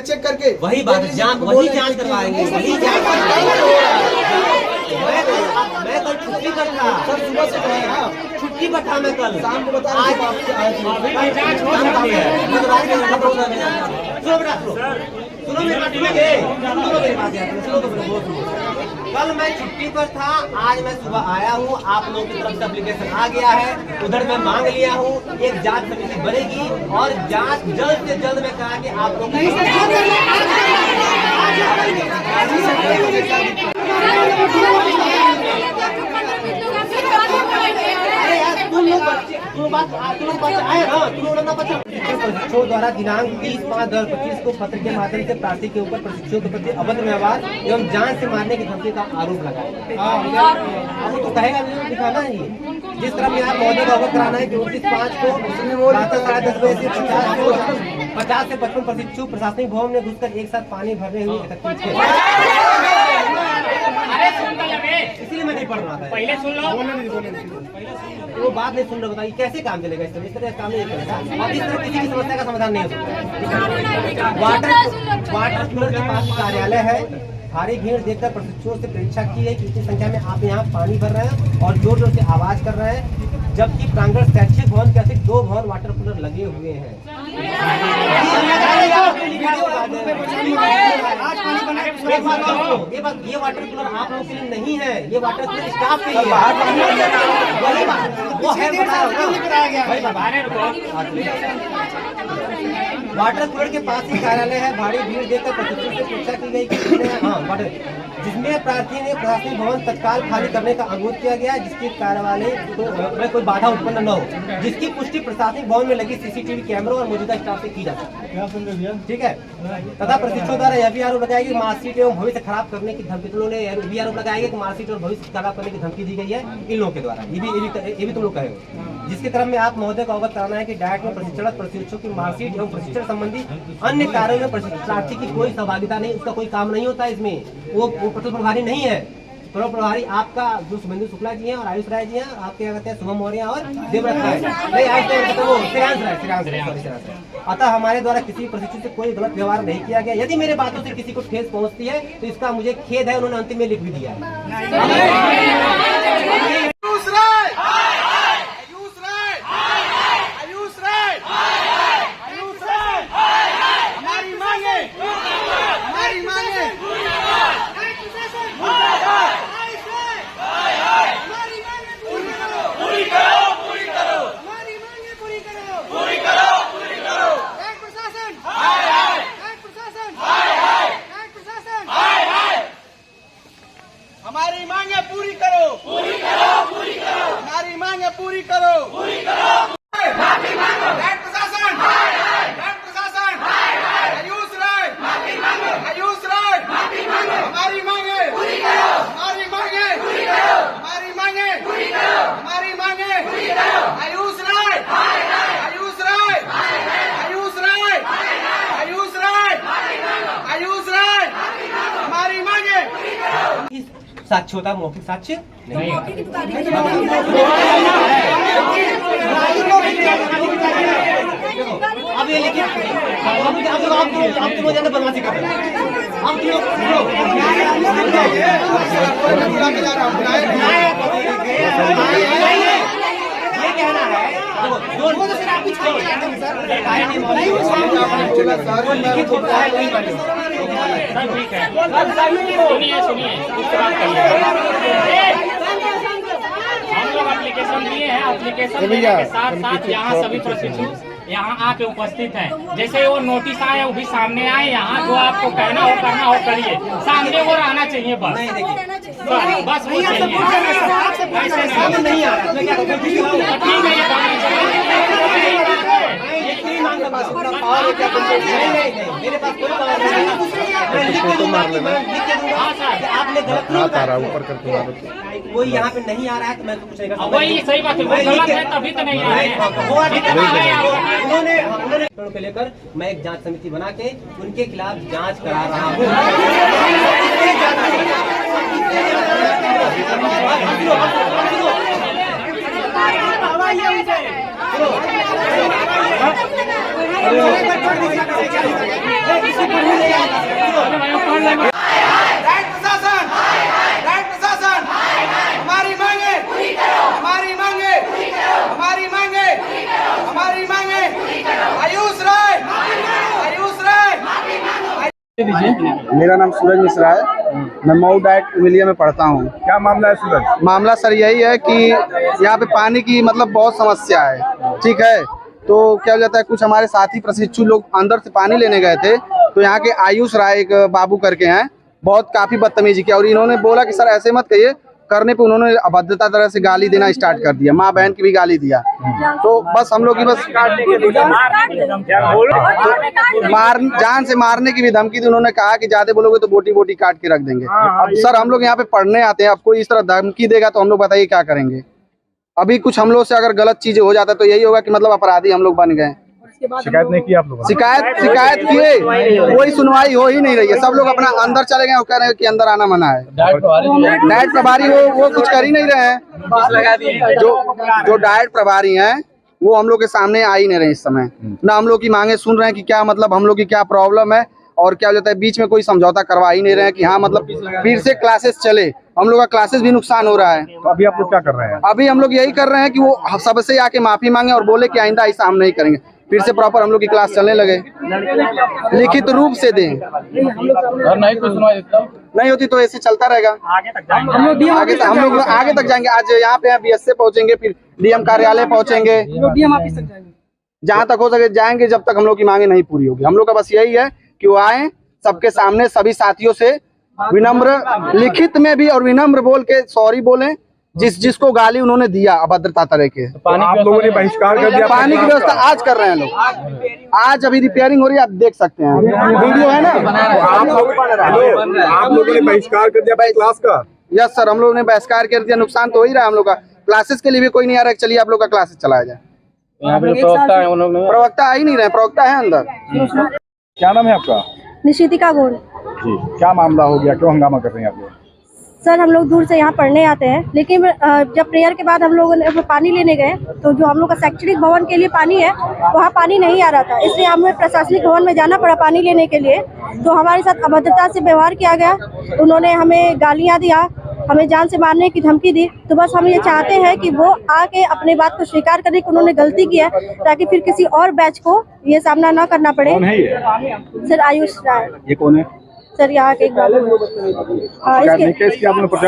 Check करके वही बात है, वही जांच करवाएंगे, वही जांच। मैं कल छुट्टी पर था सर, सुबह से कराया, छुट्टी पर था मैं कल, शाम को बता रहे थे आपसे आए थे। जांच हो सकती है। सुनो बेटा, सुनो मेरी बात, सुनोगे? सुनो मेरी बात यार, सुनो तो मेरे, बहुत सुनो। कल मैं छुट्टी पर था, आज मैं सुबह आया हूँ, आप लोगों की तरफ से एप्लीकेशन आ गया है, उधर मैं मांग लिया हूँ, एक जांच समिति बनेगी और जांच जल्द से जल्द मैं करा के आप लोग द्वारा दिनांक 30/5/2025 को पत्र के माध्यम से प्रार्थी के ऊपर प्रशिक्षुओं के प्रति अभद्र व्यवहार एवं जान से मारने की धमकी का आरोप लगाया। अब वो तो कहेगा नहीं, दिखाना है ये। जिस तरह में आप महोदय को अवगत कराना है कि 29/5 को प्रातः 10:30 बजे से 50 से 55 प्रशिक्षु प्रशासनिक भवन में घुसकर एक साथ पानी भरने हुए एकत्रित थे। इसलिए मैं नहीं पढ़ रहा था, पहले सुन लो। वो बात नहीं सुन रहे, बताइए कैसे काम चलेगा? इस तरह काम नहीं चलेगा और इस तरह किसी की समस्या का समाधान नहीं हो सकता। वाटर कूलर के पास कार्यालय है, भारी भीड़ देखकर प्रशिक्षुओं से परीक्षा की है कि इतनी संख्या में आप यहाँ पानी भर रहे हैं और जोर जोर से आवाज कर रहे हैं, जबकि प्रांगण शैक्षिक भवन के अतिरिक्त 2 भवन वाटर कूलर लगे हुए हैं। ये वाटर कूलर आप लोगों के लिए नहीं है, ये वाटर कूलर स्टाफ के लिए है। वाटर कूलर के पास ही कार्यालय है, भारी भीड़ देखकर प्रशिक्षुओं से परीक्षा की गई कि जिसमें प्रार्थी ने प्रशासनिक भवन तत्काल खाली करने का अनुरोध किया गया, जिसकी कार्यवाही में कोई बाधा उत्पन्न न हो, जिसकी पुष्टि प्रशासनिक भवन में लगी सीसीटीवी कैमरों और मौजूदा स्टाफ से की जा सकती है। ठीक है। तथा प्रशिक्षुओं द्वारा यह भी आरोप लगाया कि मार्कशीट एवं भविष्य खराब करने की धमकी, तुम लोगों ने यह भी आरोप लगाया कि मार्कशीट और भविष्य खराब करने की धमकी दी गई है इन लोगों के द्वारा। ये भी तुम लोग कहे हो। जिसके क्रम में आप महोदय को अवगत कराना है कि डायट में प्रशिक्षण प्रशिक्षुओं की मार्कशीट एवं प्रशिक्षण संबंधी अन्य कार्यों में प्रार्थी की कोई सहभागिता नहीं, उसका कोई काम नहीं होता है इसमें, वो प्रथम प्रभारी नहीं है। प्रथम प्रभारी आपका जो सुमेंद्र शुक्ला जी हैं और आयुष राय जी हैं, आपके क्या कहते हैं शुभम मौर्य और देवव्रत राय, अतः हमारे द्वारा किसी प्रशिक्षु से कोई गलत व्यवहार नहीं किया गया। यदि मेरे बातों से किसी को ठेस पहुंचती है तो इसका मुझे खेद है, उन्होंने अंतिम में लिख भी दिया है। हमारी मांगे पूरी करो, पूरी करो, पूरी करो, हमारी मांगे पूरी करो, पूरी करो। माफी मांगो, प्रशासन, प्रशासन, आयुष राय, माफी मांगो, आयुष राय, माफी मांगो, हमारी मांगे पूरी करो, हमारी मांगे पूरी करो, हमारी मांगे पूरी करो, हमारी मांगे पूरी करो, आयुष राय, आयुष राय, आयुष राय, आयुष राय, आयुष राय, हमारी मांगे पूरी करो। साक्ष्य होता है, मौखिक साक्ष्य नहीं होता। अब ये लेकिन आप तो मुझे बदमाशी कर रहे हैं, हम ये कहना है लिखित होता है, ठीक है, सुनिए हम लोग एप्लीकेशन दिए हैं, एप्लीकेशन के साथ साथ यहाँ सभी प्रशिक्षु यहाँ आके उपस्थित हैं। जैसे वो नोटिस आए वो भी सामने आए, यहाँ जो आपको कहना हो करना हो करिए, सामने वो रहना चाहिए बस, बस वो चाहिए। नहीं आ रहा मेरे पास कोई पावर नहीं, आपने गलत ऊपर करके कोई यहाँ पे नहीं आ रहा है तो मैं तो कुछ नहीं कर सकता। वही सही बात है, वो गलत है तभी तो नहीं आ रहा है। उन्होंने को लेकर मैं एक जांच समिति बना के उनके खिलाफ जांच करा रहा हूँ। मेरा नाम सूरज मिश्रा है, मैं मऊ डाइट एमिलिया में पढ़ता हूँ। क्या मामला है सूरज? मामला सर यही है कि यहाँ पे पानी की मतलब बहुत समस्या है, ठीक है। तो क्या हो जाता है, कुछ हमारे साथी प्रशिक्षु लोग अंदर से पानी लेने गए थे, तो यहाँ के आयुष राय एक बाबू करके हैं, बहुत काफी बदतमीजी किया और इन्होंने बोला कि सर ऐसे मत कहिए, करने पे उन्होंने अभद्रता तरह से गाली देना स्टार्ट कर दिया, माँ बहन की भी गाली दिया। तो बस हम लोग की बस जान से मारने की भी धमकी दी। उन्होंने कहा कि ज्यादा बोलोगे तो बोटी बोटी काट के रख देंगे। अब सर हम लोग यहाँ पे पढ़ने आते हैं, अब कोई इस तरह धमकी देगा तो हम लोग बताइए क्या करेंगे। अभी कुछ हम लोग से अगर गलत चीजें हो जाता है तो यही होगा कि मतलब अपराधी हम लोग बन गए। शिकायत नहीं की आप लोगों ने? शिकायत किए, कोई सुनवाई हो ही नहीं रही है। सब लोग अपना अंदर चले गए और कह रहे हैं कि अंदर आना मना है। डाइट प्रभारी वो कुछ कर ही नहीं रहे हैं। जो डाइट प्रभारी हैं वो हम लोग के सामने आ ही नहीं रहे इस समय, ना हम लोग की मांगे सुन रहे हैं कि क्या मतलब हम लोग की क्या प्रॉब्लम है और क्या हो जाता है। बीच में कोई समझौता करवा ही नहीं रहे हैं कि हाँ मतलब फिर से क्लासेस चले। हम लोग का क्लासेस भी नुकसान हो रहा है। तो अभी आप लोग क्या कर रहे हैं? अभी हम लोग यही कर रहे हैं कि वो सबसे आके माफी मांगे और बोले कि आइंदा ऐसा हम नहीं करेंगे, फिर से प्रॉपर हम लोग की क्लास चलने लगे, लिखित रूप से दें। नहीं होती तो ऐसे चलता रहेगा, आगे तक जाएंगे। आज यहाँ पे BSA पहुंचेंगे, फिर DM कार्यालय पहुंचेंगे, जहाँ तक हो सके जाएंगे, जब तक हम लोग की मांगे नहीं पूरी होगी। हम लोग का बस यही है कि वो आए सबके सामने, सभी साथियों से विनम्र लिखित में भी और विनम्र बोल के सॉरी बोलें जिसको गाली उन्होंने दिया अभद्रता तरह के। तो आप लोगों ने बहिष्कार कर दिया? पानी की व्यवस्था आज कर रहे हैं लोग, आज अभी रिपेयरिंग हो रही है, आप देख सकते हैं, वीडियो है ना। आप लोगों ने बहिष्कार कर दिया क्लास का? यस सर, हम लोगों ने बहिष्कार कर दिया। नुकसान तो हो ही रहा है हम लोग का। क्लासेस के लिए भी कोई नहीं आ रहा है, चलिए आप लोग का क्लासेस चलाया जाए। प्रवक्ता आ ही नहीं रहे, प्रवक्ता है अंदर। क्या नाम है आपका? निशितिका गोड़। जी, क्या मामला हो गया, क्यों हंगामा कर रहे हैं आप लोग? सर हम लोग दूर से यहाँ पढ़ने आते हैं, लेकिन जब प्रेयर के बाद हम लोग पानी लेने गए तो जो हम लोग का शैक्षणिक भवन के लिए पानी है वहाँ पानी नहीं आ रहा था, इसलिए हमें प्रशासनिक भवन में जाना पड़ा पानी लेने के लिए। तो हमारे साथ अभद्रता से व्यवहार किया गया, उन्होंने हमें गालियाँ दिया, हमें जान से मारने की धमकी दी। तो बस हम ये चाहते हैं कि वो आके अपने बात को स्वीकार करें कि उन्होंने गलती की है, ताकि फिर किसी और बैच को ये सामना न करना पड़े। कौन है ये? सर आयुष राय। ये कौन है? सर यहाँ के एक बाबू।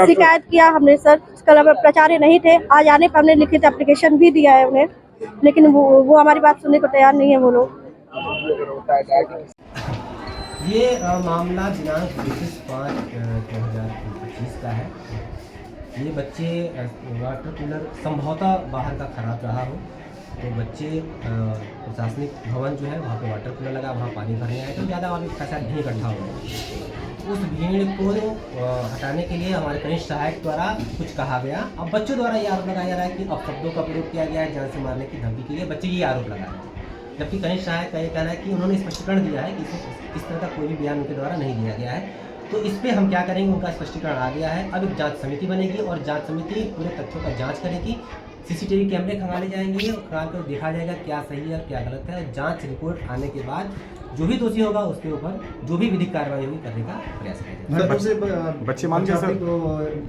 शिकायत किया हमने सर, कल प्राचार्य नहीं थे, आज आने पर हमने लिखित एप्लीकेशन भी दिया है उन्हें, लेकिन वो हमारी बात सुनने को तैयार नहीं है वो लोग। ये मामला दिनांक 25/5/2025 का है। ये बच्चे वाटर कूलर संभवतः बाहर का खराब रहा हो, तो बच्चे प्रशासनिक भवन जो है वहाँ पे वाटर कूलर लगा, वहाँ पानी भरने आए तो ज़्यादा और खासा भीड़ इकट्ठा हो गया। उस भीड़ को हटाने के लिए हमारे कनिष्ठ सहायक द्वारा कुछ कहा गया। अब बच्चों द्वारा ये आरोप लगाया जा रहा है कि अपशब्दों का प्रयोग किया गया है, जान से मारने की धमकी के लिए बच्चे ये आरोप लगा रहे हैं। जबकि कनिष्ठ सहायक का ये कहना है कि उन्होंने स्पष्टीकरण दिया है कि इस तरह का कोई भी बयान उनके द्वारा नहीं दिया गया है। तो इस पे हम क्या करेंगे, उनका स्पष्टीकरण आ गया है। अब एक जांच समिति बनेगी और जांच समिति पूरे तथ्यों का जांच करेगी। CCTV कैमरे खंगाले जाएंगे और खंगाल कर देखा जाएगा क्या सही है क्या गलत है। जांच रिपोर्ट आने के बाद जो भी दोषी होगा उसके ऊपर जो भी विधिक कार्रवाई होगी करने का प्रयास करेंगे। बच्चे मान गए सर?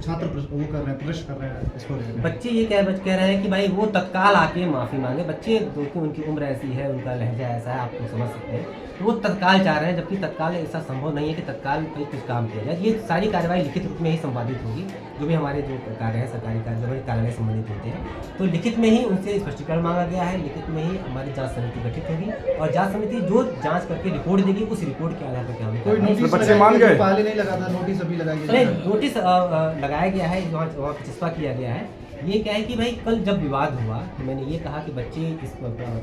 छात्र वो कर रहे हैं, प्रदर्शन कर रहे हैं इसको लेकर। बच्चे ये कह रहे हैं कि भाई वो तत्काल आके माफ़ी मांगे। बच्चे क्योंकि उनकी उम्र ऐसी है, उनका लहजा ऐसा है, आपको समझ सकते हैं, तो वो तत्काल चाह रहे हैं, जबकि तत्काल ऐसा संभव नहीं है कि तत्काल कुछ काम किया जाए। ये सारी कार्रवाई लिखित रूप में ही संपादित होगी। जो भी हमारे जो कार्य है, सरकारी कार्य, जो कार्यालय संबंधित होते हैं, तो लिखित में ही उनसे स्पष्टीकरण मांगा गया है। लिखित में ही हमारी जांच समिति गठित होगी और जांच समिति जो जांच करके रिपोर्ट देगी, उस रिपोर्ट के आधार पर क्या होगा। कोई नोटिस बच्चे मान गए? पहले नहीं लगा था, नोटिस अभी लगाया गया। नहीं, नोटिस लगाया गया है, वहाँ चिस्पा किया गया है। ये क्या है कि भाई कल जब विवाद हुआ तो मैंने ये कहा कि बच्चे इस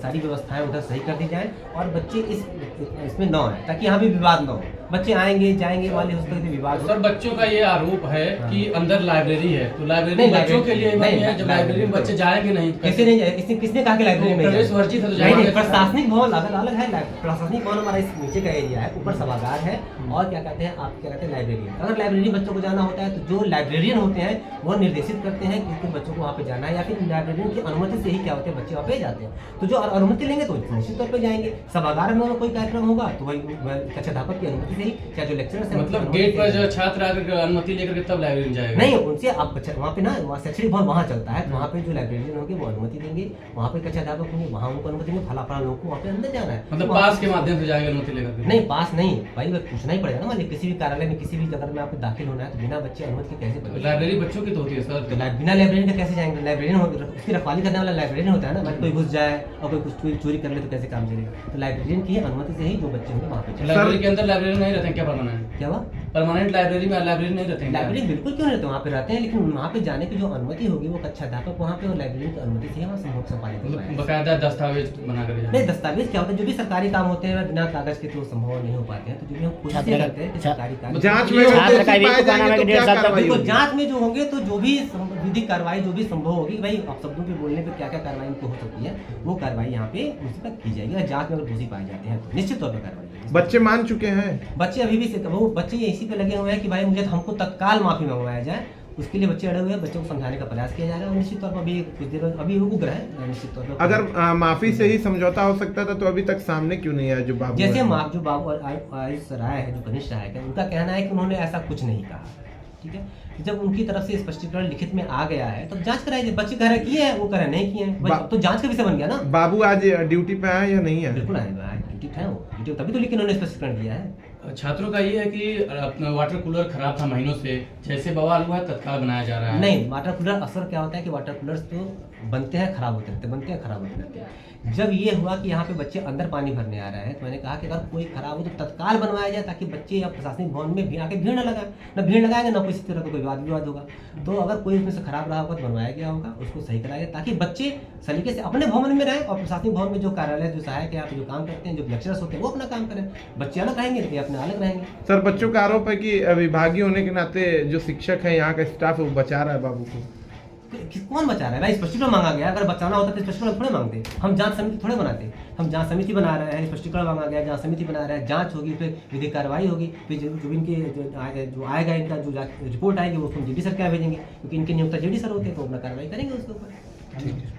सारी व्यवस्थाएं उधर सही कर दी जाएं और बच्चे इसमें न आए, ताकि यहाँ भी विवाद न हो। बच्चे आएंगे जाएंगे वाले उस तरह से विवाद हो। सर बच्चों का ये आरोप है कि अंदर लाइब्रेरी है, तो लाइब्रेरी बच्चों के लिए नहीं है। जब लाइब्रेरी में बच्चे जाएंगे नहीं, कैसे नहीं जाएंगे? किसने कहा कि लाइब्रेरी में प्रवेश वर्जित है? तो नहीं, प्रशासनिक भवन अलग है। प्रशासनिक भवन हमारा इस नीचे का एरिया है, ऊपर सभागार है और क्या कहते हैं आप क्या कहते हैं लाइब्रेरी। अगर लाइब्रेरी बच्चों को जाना होता है तो जो लाइब्रेरियन होते हैं वो निर्देशित करते हैं कि बच्चों को वहाँ पे जाना है, या फिर लाइब्रेरियन की अनुमति से ही क्या होते हैं बच्चे वहाँ पे जाते हैं। तो जो अनुमति लेंगे तो निश्चित तौर पर जाएंगे। सभागार में कोई कार्यक्रम होगा तो वही कक्षाध्यापक की अनुमति से ही, चाहे जो लेक्चरर्स हैं मतलब गेट पर जो छात्र आकर अनुमति लेकर के तब लाइब्रेरी में जाएगा? नहीं, उनसे आप वहाँ पे ना शैक्षणिक भवन वहाँ चलता है, तो वहाँ पे जो लाइब्रेरियन होंगे वो अनुमति देंगे, वहाँ पे कक्षा अध्यापक होंगे वहाँ उनको अनुमति देंगे, फला लोगों को वहाँ पे अंदर जाना है। मतलब पास के माध्यम से जाएगा अनुमति लेकर? नहीं, पास नहीं भाई, पूछना ही पड़ेगा ना। मान लीजिए किसी भी कार्यालय में किसी भी जगह में आपको दाखिल होना है तो बिना बच्चे अनुमति के कैसे पढ़ेंगे? लाइब्रेरी बच्चों की तो होती है सर। तो बिना लाइब्रेरियन के कैसे जाएंगे? लाइब्रेरियन उसकी रखवाली करने वाला लाइब्रेरियन होता है ना। कोई घुस जाए और कोई कुछ चोरी कर ले तो कैसे काम चलेगा? तो लाइब्रेरियन की अनुमति से ही जो बच्चे होंगे वहाँ पे। लाइब्रेरी के अंदर लाइब्रेरी नहीं रहते हैं क्या परमानेंट? क्या हुआ? परमानेंट लाइब्रेरी में लाइब्रेरी नहीं रहते हैं? लाइब्रेरी बिल्कुल क्यों रहते हैं, वहाँ पे रहते हैं, लेकिन वहाँ पे जाने की जो अनुमति होगी वो कक्षा अध्यापक वहाँ पे और लाइब्रेरियन की अनुमति से वहाँ संपादित होगा। मतलब बकायदा दस्तावेज बना कर नहीं, दस्तावेज क्या होता है, जो भी सरकारी काम होते हैं बिना कागज के तो संभव नहीं हो पाते हैं, तो जो भी हम कोशिश करते हैं कि सरकारी काम जांच में छात्र का भी पाए तो जाएंगे तो क्या कार्रवाई देखो, होगी? जांच में जो होंगे तो जो भी विधिक कार्रवाई जो भी संभव होगी, भाई आप शब्दों पे बोलने पे क्या क्या कार्रवाई उनको हो सकती है वो कार्रवाई यहाँ पे उसी पर की जाएगी। और जांच में अगर दोषी पाए जाते हैं तो निश्चित तौर पर कार्रवाई होगी। बच्चे मान चुके हैं? बच्चे अभी भी वो बच्चे इसी पे लगे हुए हैं कि भाई मुझे हमको तत्काल माफी मंगवाया जाए, उसके लिए बच्चे अड़े हुए हैं। बच्चों को समझाने का प्रयास किया जा रहा है और निश्चित तौर पर अभी कुछ देर अभी उग्र है निश्चित तौर पर। अगर माफी से ही समझौता हो सकता था तो अभी तक सामने क्यों नहीं आया? जो बाबू जैसे है। जो बाबू आयुष राय है, जो कनिष्ठ राय है, उनका कहना है कि उन्होंने ऐसा कुछ नहीं कहा। ठीक है, जब उनकी तरफ से स्पष्टीकरण लिखित में आ गया है तो जांच कराई। बच्चे कह रहे किए हैं, वो कह रहे नहीं किए हैं, तो जांच का विषय बन गया ना। बाबू आज ड्यूटी पे आए या नहीं है? बिल्कुल आए ड्यूटी है वो, ड्यूटी तभी तो लेकिन उन्होंने स्पष्टीकरण दिया है। छात्रों का ये है कि अपना वाटर कूलर खराब था महीनों से, जैसे बवाल हुआ है तत्काल बनाया जा रहा है। नहीं, वाटर कूलर अक्सर क्या होता है कि वाटर कूलर्स तो बनते हैं खराब होते रहते हैं, बनते हैं खराब होते रहते हैं। जब ये हुआ कि यहाँ पे बच्चे अंदर पानी भरने आ रहे हैं तो मैंने कहा कि अगर कोई खराब हो तो तत्काल बनवाया जाए, ताकि बच्चे या प्रशासनिक भवन में भी आके भीड़ न लगाए, ना भीड़ लगाएंगे ना किसी तरह का कोई वाद विवाद होगा। तो अगर कोई उसमें से खराब रहा होगा तो बनवाया गया होगा, उसको सही कराया गया, ताकि बच्चे सलीके से अपने भवन में रहें और प्रशासनिक भवन में जो कार्यालय जो सहायक है, यहाँ पे जो काम करते हैं, जो लेक्चरर्स होते हैं वो अपना काम करें। बच्चे अलग रहेंगे लेकिन अपने अलग रहेंगे। सर, बच्चों का आरोप है कि विभागीय होने के नाते जो शिक्षक है, यहाँ का स्टाफ है, वो बचा रहा है बाबू को। कौन बचा रहा है भाई? स्पष्टीकरण मांगा गया, अगर बचाना होता तो स्पष्टीकरण थोड़े मांगते, हम जांच समिति थोड़े बनाते। हम जांच समिति बना रहे हैं, स्पष्टीकरण मांगा गया, जांच समिति बना रहे हैं, जांच होगी, फिर विधिक कार्रवाई होगी, फिर जो इनके जो आएगा इनका जो रिपोर्ट आएगी वो हम जीडी सर क्या भेजेंगे, क्योंकि इनके नियोक्ता जीडी सर होते हैं तो अपना कार्रवाई करेंगे उसके ऊपर।